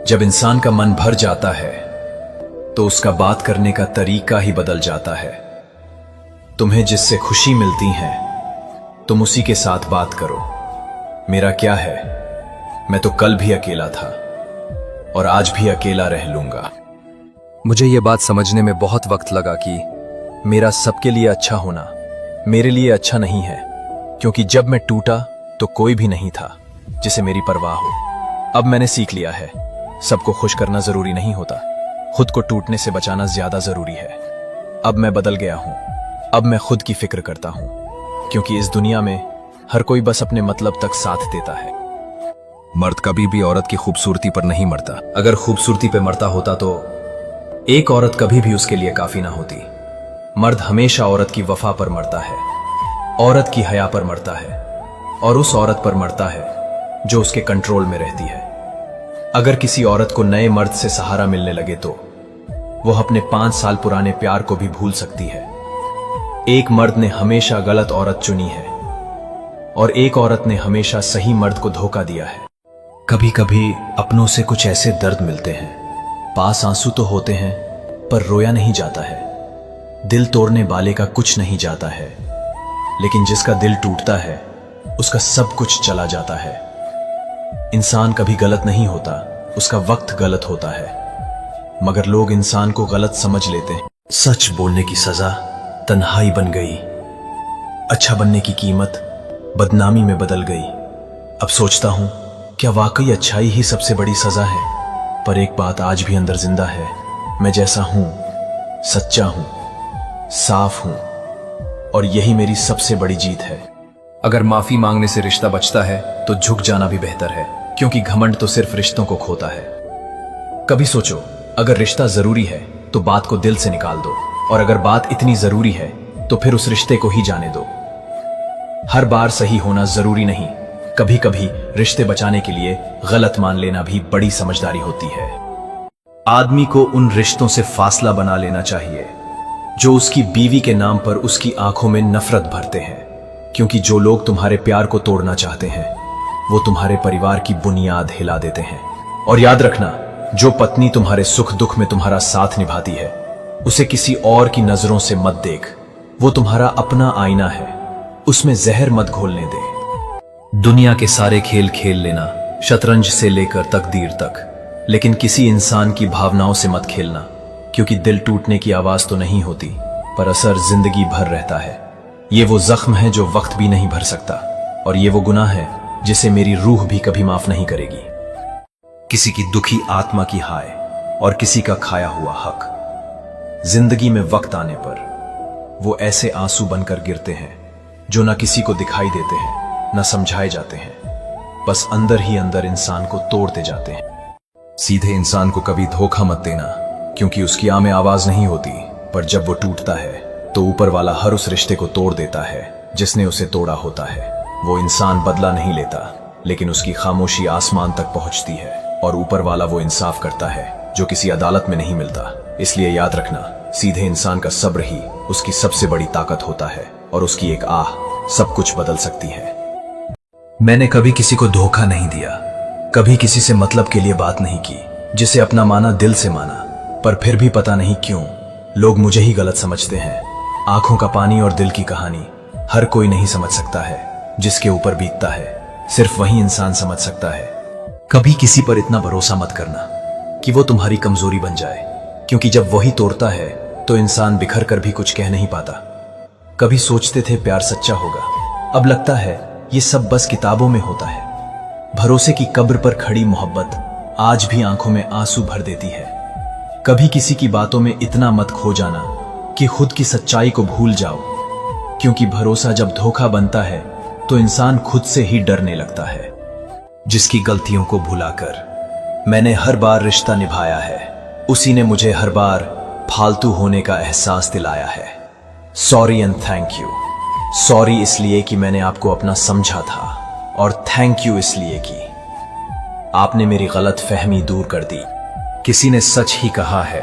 जब इंसान का मन भर जाता है तो उसका बात करने का तरीका ही बदल जाता है। तुम्हें जिससे खुशी मिलती है तुम उसी के साथ बात करो। मेरा क्या है, मैं तो कल भी अकेला था और आज भी अकेला रह लूंगा। मुझे ये बात समझने में बहुत वक्त लगा कि मेरा सबके लिए अच्छा होना मेरे लिए अच्छा नहीं है, क्योंकि जब मैं टूटा तो कोई भी नहीं था जिसे मेरी परवाह हो। अब मैंने सीख लिया है, सबको खुश करना जरूरी नहीं होता, खुद को टूटने से बचाना ज्यादा जरूरी है। अब मैं बदल गया हूं, अब मैं खुद की फिक्र करता हूं, क्योंकि इस दुनिया में हर कोई बस अपने मतलब तक साथ देता है। मर्द कभी भी औरत की खूबसूरती पर नहीं मरता। अगर खूबसूरती पे मरता होता तो एक औरत कभी भी उसके लिए काफी ना होती। मर्द हमेशा औरत की वफा पर मरता है, औरत की हया पर मरता है और उस औरत पर मरता है जो उसके कंट्रोल में रहती है। अगर किसी औरत को नए मर्द से सहारा मिलने लगे तो वह अपने 5 साल पुराने प्यार को भी भूल सकती है। एक मर्द ने हमेशा गलत औरत चुनी है और एक औरत ने हमेशा सही मर्द को धोखा दिया है। कभी कभी अपनों से कुछ ऐसे दर्द मिलते हैं, पास आंसू तो होते हैं पर रोया नहीं जाता है। दिल तोड़ने वाले का कुछ नहीं जाता है, लेकिन जिसका दिल टूटता है उसका सब कुछ चला जाता है। इंसान कभी गलत नहीं होता, उसका वक्त गलत होता है, मगर लोग इंसान को गलत समझ लेते हैं। सच बोलने की सजा तन्हाई बन गई, अच्छा बनने की कीमत बदनामी में बदल गई। अब सोचता हूं क्या वाकई अच्छाई ही सबसे बड़ी सजा है? पर एक बात आज भी अंदर जिंदा है, मैं जैसा हूं सच्चा हूं, साफ हूं, और यही मेरी सबसे बड़ी जीत है। अगर माफी मांगने से रिश्ता बचता है तो झुक जाना भी बेहतर है, क्योंकि घमंड तो सिर्फ रिश्तों को खोता है। कभी सोचो, अगर रिश्ता जरूरी है तो बात को दिल से निकाल दो, और अगर बात इतनी जरूरी है तो फिर उस रिश्ते को ही जाने दो। हर बार सही होना जरूरी नहीं, कभी कभी रिश्ते बचाने के लिए गलत मान लेना भी बड़ी समझदारी होती है। आदमी को उन रिश्तों से फासला बना लेना चाहिए जो उसकी बीवी के नाम पर उसकी आंखों में नफरत भरते हैं, क्योंकि जो लोग तुम्हारे प्यार को तोड़ना चाहते हैं वो तुम्हारे परिवार की बुनियाद हिला देते हैं। और याद रखना, जो पत्नी तुम्हारे सुख दुख में तुम्हारा साथ निभाती है उसे किसी और की नजरों से मत देख। वो तुम्हारा अपना आईना है, उसमें जहर मत घोलने दे। दुनिया के सारे खेल खेल लेना, शतरंज से लेकर तकदीर तक, लेकिन किसी इंसान की भावनाओं से मत खेलना, क्योंकि दिल टूटने की आवाज तो नहीं होती पर असर जिंदगी भर रहता है। ये वो जख्म है जो वक्त भी नहीं भर सकता, और ये वो गुनाह है जिसे मेरी रूह भी कभी माफ नहीं करेगी। किसी की दुखी आत्मा की हाय और किसी का खाया हुआ हक। जिंदगी में वक्त आने पर वो ऐसे आंसू बनकर गिरते हैं जो न किसी को दिखाई देते हैं न समझाए जाते हैं, बस अंदर ही अंदर इंसान को तोड़ते जाते हैं। सीधे इंसान को कभी धोखा मत देना, क्योंकि उसकी आंख में आवाज नहीं होती, पर जब वो टूटता है तो ऊपर वाला हर उस रिश्ते को तोड़ देता है जिसने उसे तोड़ा होता है। वो इंसान बदला नहीं लेता, लेकिन उसकी खामोशी आसमान तक पहुंचती है, और ऊपर वाला वो इंसाफ करता है जो किसी अदालत में नहीं मिलता। इसलिए याद रखना, सीधे इंसान का सब्र ही उसकी सबसे बड़ी ताकत होता है, और उसकी एक आह सब कुछ बदल सकती है। मैंने कभी किसी को धोखा नहीं दिया, कभी किसी से मतलब के लिए बात नहीं की, जिसे अपना माना दिल से माना, पर फिर भी पता नहीं क्यों लोग मुझे ही गलत समझते हैं। आंखों का पानी और दिल की कहानी हर कोई नहीं समझ सकता है, जिसके ऊपर बीतता है सिर्फ वही इंसान समझ सकता है। कभी किसी पर इतना भरोसा मत करना कि वो तुम्हारी कमजोरी बन जाए, क्योंकि जब वही तोड़ता है तो इंसान बिखर कर भी कुछ कह नहीं पाता। कभी सोचते थे प्यार सच्चा होगा, अब लगता है ये सब बस किताबों में होता है। भरोसे की कब्र पर खड़ी मोहब्बत आज भी आंखों में आंसू भर देती है। कभी किसी की बातों में इतना मत खो जाना कि खुद की सच्चाई को भूल जाओ, क्योंकि भरोसा जब धोखा बनता है तो इंसान खुद से ही डरने लगता है। जिसकी गलतियों को भुलाकर मैंने हर बार रिश्ता निभाया है, उसी ने मुझे हर बार फालतू होने का एहसास दिलाया है। Sorry and thank you. Sorry इसलिए कि मैंने आपको अपना समझा था, और थैंक यू इसलिए कि आपने मेरी गलत फहमी दूर कर दी। किसी ने सच ही कहा है,